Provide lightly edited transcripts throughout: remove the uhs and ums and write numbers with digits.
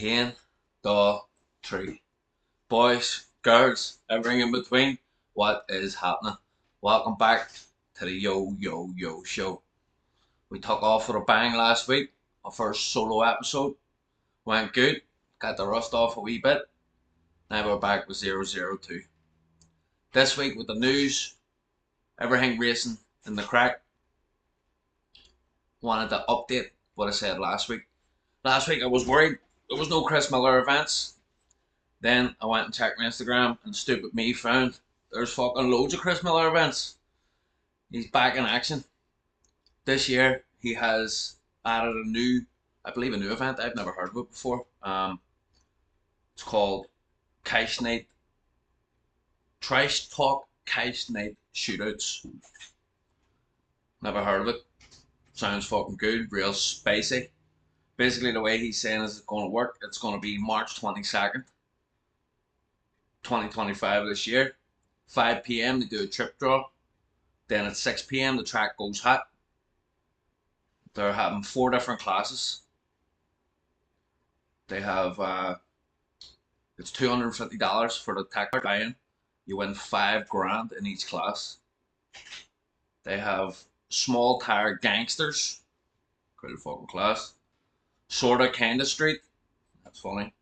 Hen, the tree. Boys, girls, everything in between, what is happening? Welcome back to the Yo Show. We took off with a bang last week. Our first solo episode went good, got the rust off a wee bit. Now we're back with 002. This week with the news, everything racing in the craic. Wanted to update what I said last week. Last week I was worried there was no Chris Miller events. Then I went and checked my Instagram, and stupid me found there's fucking loads of Chris Miller events. He's back in action. This year he has added a new event. I've never heard of it before. It's called Cash Night. Trash Talk Cash Night Shootouts. Never heard of it. Sounds fucking good, real spicy. Basically the way he's saying is it's going to work. It's going to be March 22nd. 2025 this year. 5 p.m. they do a trip draw. Then at 6 p.m. the track goes hot. They're having 4 different classes. They have it's $250 for the tech buy-in. You win $5,000 in each class. They have small tire gangsters. Great fucking class. Sorta kinda street. That's funny.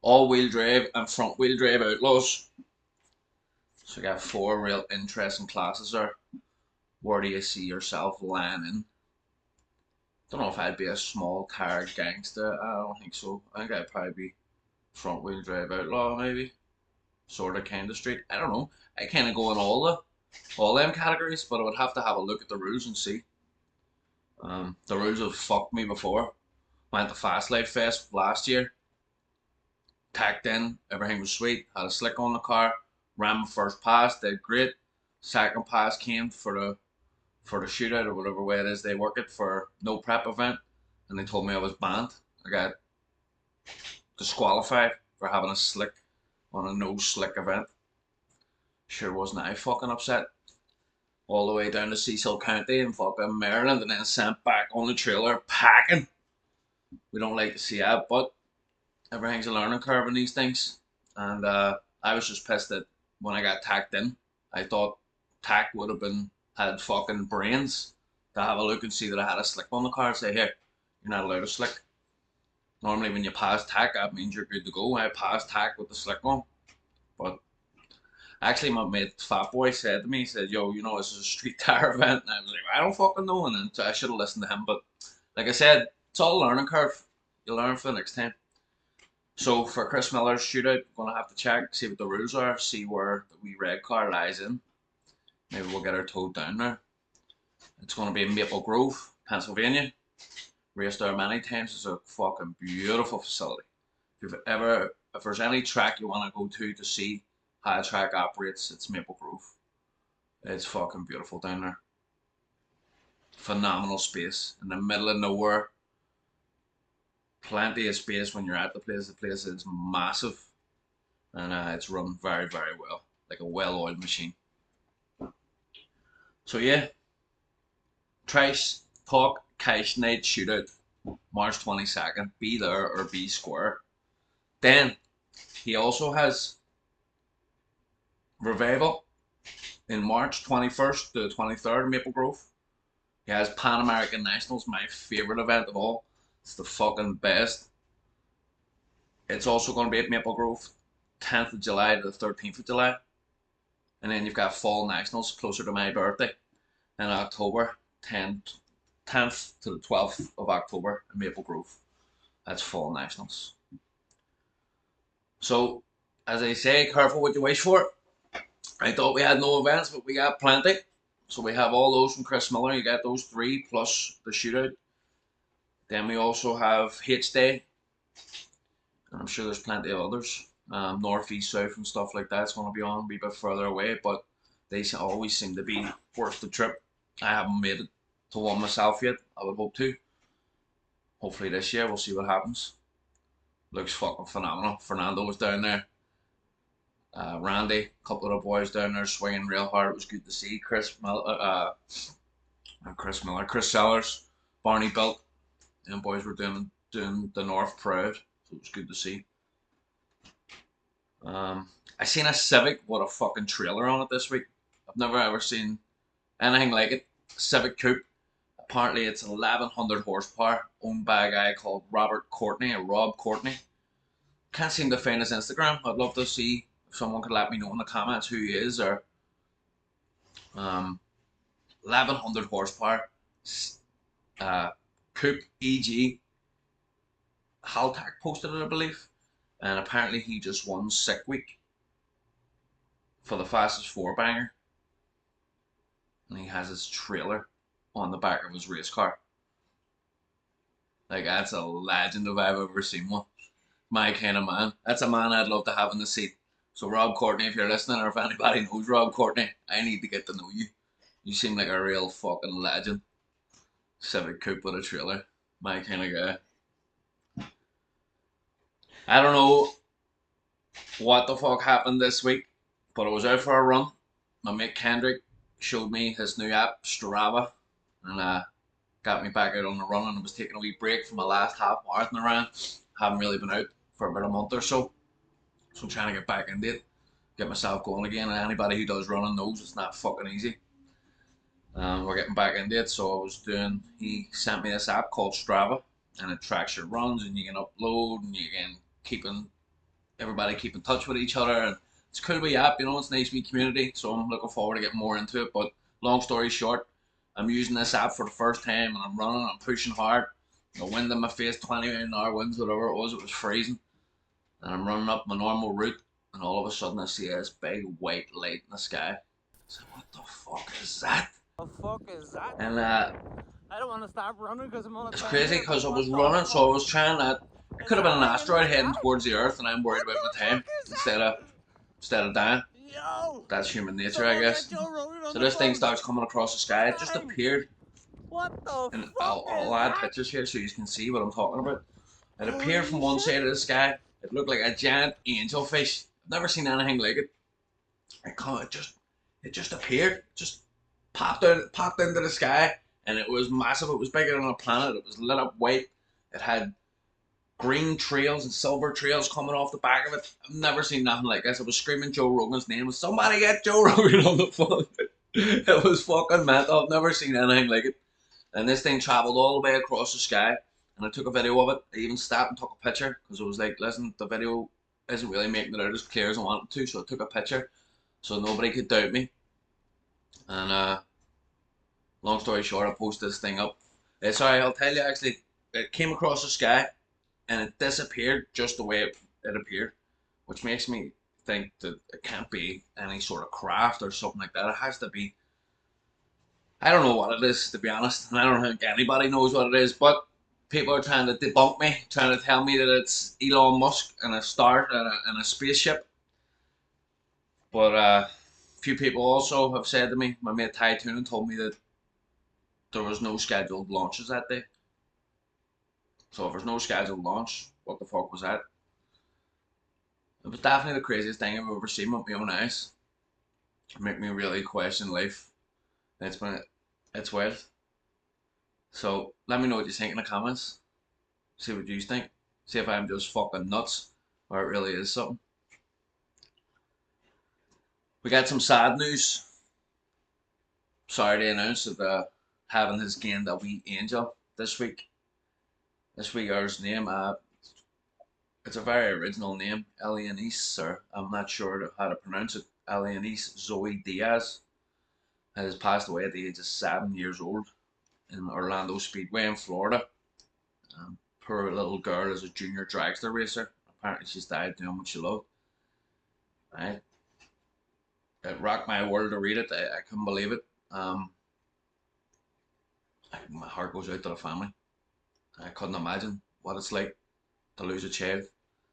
All-wheel drive and front-wheel drive outlaws. So you got 4 real interesting classes there. Where do you see yourself landing? Don't know if I'd be a small tire gangster. I don't think so. I think I'd probably be front-wheel drive outlaw, maybe. Sorta kinda street. I don't know. I kinda go in all them categories, but I would have to have a look at the rules and see. The rules have fucked me before. Went to Fast Life Fest last year. Tacked in, everything was sweet. Had a slick on the car. Ran my first pass, did great. Second pass came for the shootout or whatever way it is they work it for no prep event, and they told me I was banned. I got disqualified for having a slick on a no slick event. Sure wasn't I fucking upset. All the way down to Cecil County in fucking Maryland, and then sent back on the trailer packing. We don't like to see that, but everything's a learning curve in these things. And I was just pissed that when I got tacked in, I thought tack would have had fucking brains to have a look and see that I had a slick on the car and say, here, you're not allowed to slick. Normally when you pass tack, that means you're good to go. I passed tack with the slick on. But actually my mate Fat Boy said to me, he said, yo, you know, this is a street tire event. And I was like, I don't fucking know. And then I should have listened to him. But like I said, it's all a learning curve. You'll learn for the next time. So for Chris Miller's shootout, I'm going to have to check, see what the rules are, see where the wee red car lies in. Maybe we'll get her towed down there. It's going to be in Maple Grove, Pennsylvania. Raced there many times. It's a fucking beautiful facility. If there's any track you want to go to see how a track operates, it's Maple Grove. It's fucking beautiful down there. Phenomenal space in the middle of nowhere. Plenty of space when you're at the place. The place is massive, and it's run very, very well, like a well-oiled machine. So yeah, Trash Talk Cash Night Shootout, March 22nd. Be there or be square. Then he also has Revival in March 21st to the 23rd in Maple Grove. He has Pan American Nationals, my favorite event of all. It's the fucking best. It's also going to be at Maple Grove, 10th of July to the 13th of July. And then you've got Fall Nationals closer to my birthday in October, 10th to the 12th of October in Maple Grove. That's Fall Nationals. So, as I say, careful what you wish for. I thought we had no events, but we got plenty. So we have all those from Chris Miller. You got those 3 plus the shootout. Then we also have H Day, and I'm sure there's plenty of others. North, East, South, and stuff like that's going to be on a wee bit further away, but they always seem to be worth the trip. I haven't made it to one myself yet. I would hope to. Hopefully this year, we'll see what happens. Looks fucking phenomenal. Fernando was down there. Randy, a couple of the boys down there swinging real hard. It was good to see. Chris Sellers, Barney Belt. And boys were doing the North proud. so it was good to see. I seen a Civic with a fucking trailer on it this week. I've never ever seen anything like it. Civic coupe. Apparently it's 1100 horsepower, owned by a guy called Courtney or Rob Courtney. Can't seem to find his Instagram. I'd love to see if someone could let me know in the comments who he is, or 1100 horsepower, coupe EG. Haltac posted it, I believe, and apparently he just won Sick Week for the fastest four banger, and he has his trailer on the back of his race car. Like, that's a legend if I've ever seen one. My kind of man. That's a man I'd love to have in the seat. So Rob Courtney, if you're listening, or if anybody knows Rob Courtney, I need to get to know you. You seem like a real fucking legend. Civic coupe with a trailer. My kind of guy. I don't know what the fuck happened this week, but I was out for a run. My mate Kendrick showed me his new app, Strava, and got me back out on the run, and I was taking a wee break from my last half marathon I ran. Haven't really been out for about a month or so. So I'm trying to get back into it, get myself going again, and anybody who does running knows it's not fucking easy. We're getting back into it, so he sent me this app called Strava, and it tracks your runs, and you can upload, and you can everybody keep in touch with each other, and it's a cool wee app, you know, it's a nice wee community, so I'm looking forward to getting more into it. But long story short, I'm using this app for the first time, and I'm running, I'm pushing hard, wind in my face, 20-mile-an-hour winds, whatever it was freezing, and I'm running up my normal route, and all of a sudden I see this big white light in the sky. So what the fuck is that? The fuck is that? And I don't want to stop running because I'm on a it's crazy because I was running, so I was trying that. It could have been an asteroid heading towards the Earth, and I'm worried about my time instead of dying. That's human nature, I guess. So this thing starts coming across the sky. It just appeared. What the And fuck I'll add pictures here so you can see what I'm talking about. It appeared from one side of the sky. It looked like a giant angelfish. I've never seen anything like it. It just appeared. Just popped into the sky, and it was massive. It was bigger than a planet. It was lit up white. It had green trails and silver trails coming off the back of it. I've never seen nothing like this. I was screaming Joe Rogan's name. Somebody get Joe Rogan on the phone. It was fucking mental. I've never seen anything like it. And this thing travelled all the way across the sky, and I took a video of it. I even stopped and took a picture because I was like, listen, the video isn't really making it out as clear as I wanted to, so I took a picture so nobody could doubt me. And long story short, I posted this thing up. Sorry, I'll tell you actually, it came across the sky and it disappeared just the way it appeared, which makes me think that it can't be any sort of craft or something like that. It has to be. I don't know what it is, to be honest, and I don't think anybody knows what it is, but people are trying to debunk me, trying to tell me that it's Elon Musk and a star and a spaceship. But a few people also have said to me, my mate Ty Toonan told me that there was no scheduled launches that day. So if there's no scheduled launch, what the fuck was that? It was definitely the craziest thing I've ever seen with my own eyes. It made me really question life. It's wild. So let me know what you think in the comments. See what you think. See if I'm just fucking nuts or it really is something. We got some sad news. Sorry to announce that Heaven has gained a wee angel this week. This wee girl's name, it's a very original name, Elienisse, or I'm not sure how to pronounce it. Elienisse Zoe Diaz has passed away at the age of 7 years old in Orlando Speedway in Florida. Poor little girl is a junior dragster racer. Apparently she's died doing what she loved. Right? It rocked my world to read it. I couldn't believe it. My heart goes out to the family. I couldn't imagine what it's like to lose a child.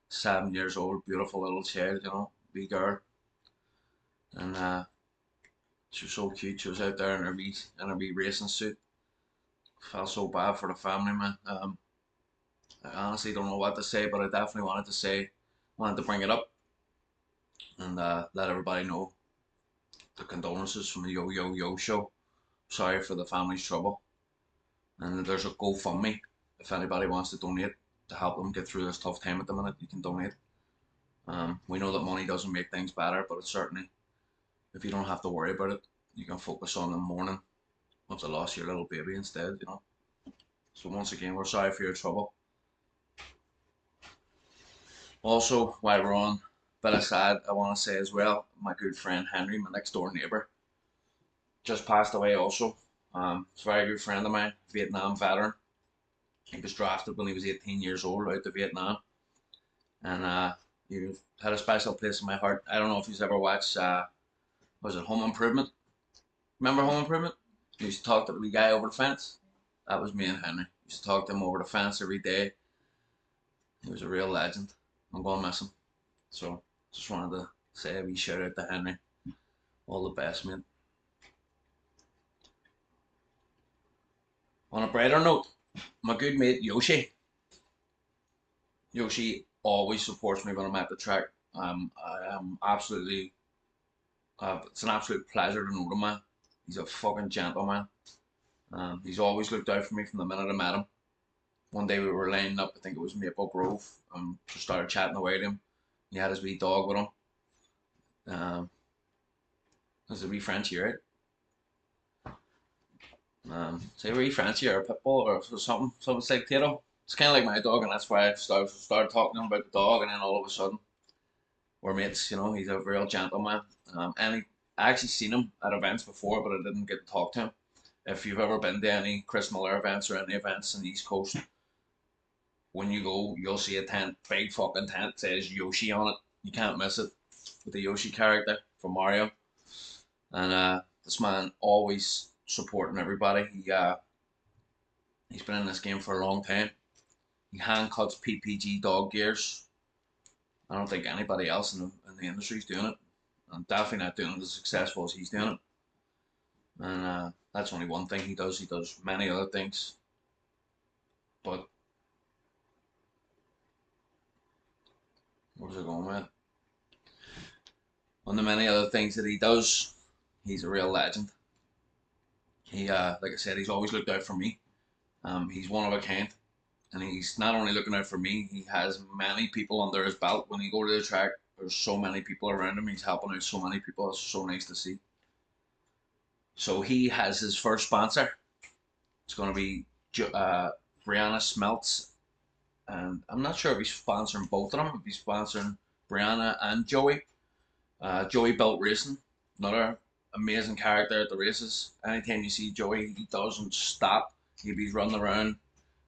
7 years old, beautiful little child, wee girl. And she was so cute. She was out there in her wee racing suit. Felt so bad for the family, man. I honestly don't know what to say, but I definitely wanted to bring it up and let everybody know the condolences from the Yo Yo Yo show. Sorry for the family's trouble. And there's a GoFundMe if anybody wants to donate to help them get through this tough time at the minute, you can donate. We know that money doesn't make things better, but it's certainly, if you don't have to worry about it, you can focus on the mourning of the loss of your little baby instead, you know. So once again, we're sorry for your trouble. Also, while we're on bit of sad, I want to say as well, my good friend Henry, my next door neighbour, just passed away also. He's a very good friend of mine, Vietnam veteran. He was drafted when he was 18 years old out to Vietnam. And he had a special place in my heart. I don't know if you've ever watched, was it Home Improvement? Remember Home Improvement? He used to talk to the wee guy over the fence. That was me and Henry. Used to talk to him over the fence every day. He was a real legend. I'm going to miss him. So, just wanted to say a wee shout out to Henry. All the best, mate. On a brighter note, my good mate Yoshi. Yoshi always supports me when I'm at the track. I am absolutely, it's an absolute pleasure to know the man. He's a fucking gentleman. He's always looked out for me from the minute I met him. One day we were lining up, I think it was Maple Grove, just started chatting away to him. He had his wee dog with him. There's a wee Frenchie, right? Say a wee Frenchie or a pit bull or something like Tato. It's kind of like my dog, and that's why I started talking to him about the dog, and then all of a sudden, we're mates, you know. He's a real gentleman. I actually seen him at events before, but I didn't get to talk to him. If you've ever been to any Chris Miller events or any events in the East Coast, when you go, you'll see a tent, big fucking tent, says Yoshi on it. You can't miss it, with the Yoshi character from Mario. And this man always supporting everybody. He's been in this game for a long time. He hand cuts PPG dog gears. I don't think anybody else in the industry is doing it. I'm definitely not doing it as successful as he's doing it. And that's only one thing he does. He does many other things. But where's it going with? On the many other things that he does, he's a real legend. He, like I said, he's always looked out for me. He's one of a kind. And he's not only looking out for me, he has many people under his belt. When you go to the track, there's so many people around him. He's helping out so many people. It's so nice to see. So he has his first sponsor. It's going to be Brianna Smeltz. And I'm not sure if he's sponsoring both of them. If he's sponsoring Brianna and Joey. Joey Belt Racing. Another amazing character at the races. Anytime you see Joey, he doesn't stop. He'll be running around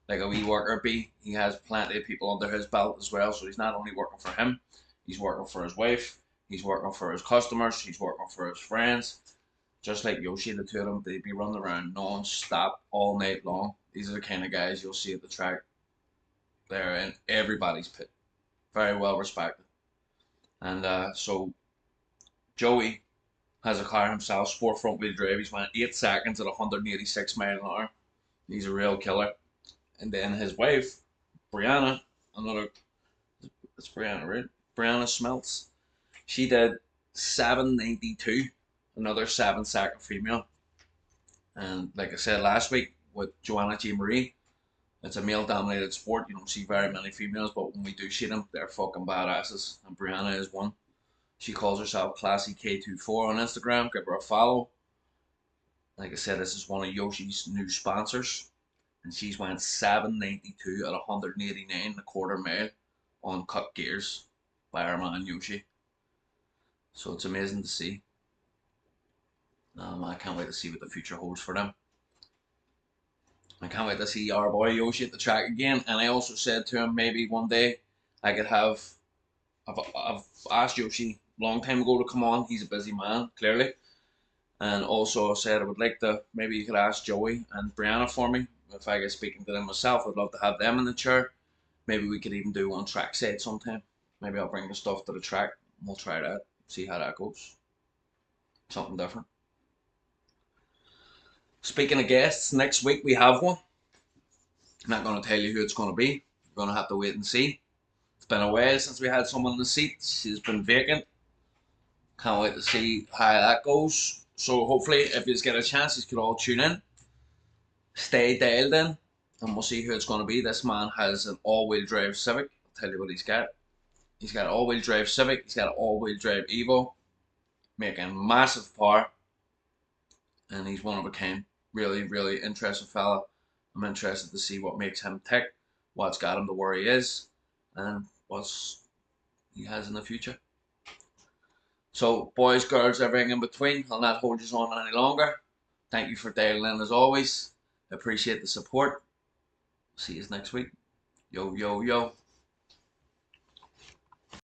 like a wee worker bee. He has plenty of people under his belt as well, so he's not only working for him, he's working for his wife, he's working for his customers, he's working for his friends. Just like Yoshi, the two of them, they'd be running around non-stop all night long. These are the kind of guys you'll see at the track. They're in everybody's pit. Very well respected. And so Joey has a car himself, sport front wheel drive. He's went 8 seconds at 186 miles an hour. He's a real killer. And then his wife, Brianna, it's Brianna, right? Brianna Smeltz. She did 792, another 7-second female. And like I said last week with Joanna G. Marie, it's a male-dominated sport. You don't see very many females, but when we do see them, they're fucking badasses. And Brianna is one. She calls herself Classy K24 on Instagram. Give her a follow. Like I said, this is one of Yoshi's new sponsors. And she's went 792 at 189 a quarter mile on cut gears by our man Yoshi. So it's amazing to see. I can't wait to see what the future holds for them. I can't wait to see our boy Yoshi at the track again. And I also said to him maybe one day I could have. I've asked Yoshi a long time ago to come on. He's a busy man, clearly. And also I said I would like to, maybe you could ask Joey and Brianna for me. If I get speaking to them myself, I'd love to have them in the chair. Maybe we could even do one track set sometime. Maybe I'll bring the stuff to the track. We'll try that. See how that goes. Something different. Speaking of guests, next week we have one. I'm not going to tell you who it's going to be. You're going to have to wait and see. It's been a while since we had someone in the seat. She's been vacant. Can't wait to see how that goes. So hopefully if you get a chance, you could all tune in. Stay dialed in. and we'll see who it's going to be. This man has an all-wheel drive Civic. I'll tell you what he's got. He's got an all-wheel drive Civic. He's got an all-wheel drive Evo, making massive power, and he's one of a kind. Really, really interesting fella. I'm interested to see what makes him tick, what's got him to where he is, and what's he has in the future. So, boys, girls, everything in between, I'll not hold you on any longer. Thank you for dialing in as always. Appreciate the support. See you next week. Yo, yo, yo.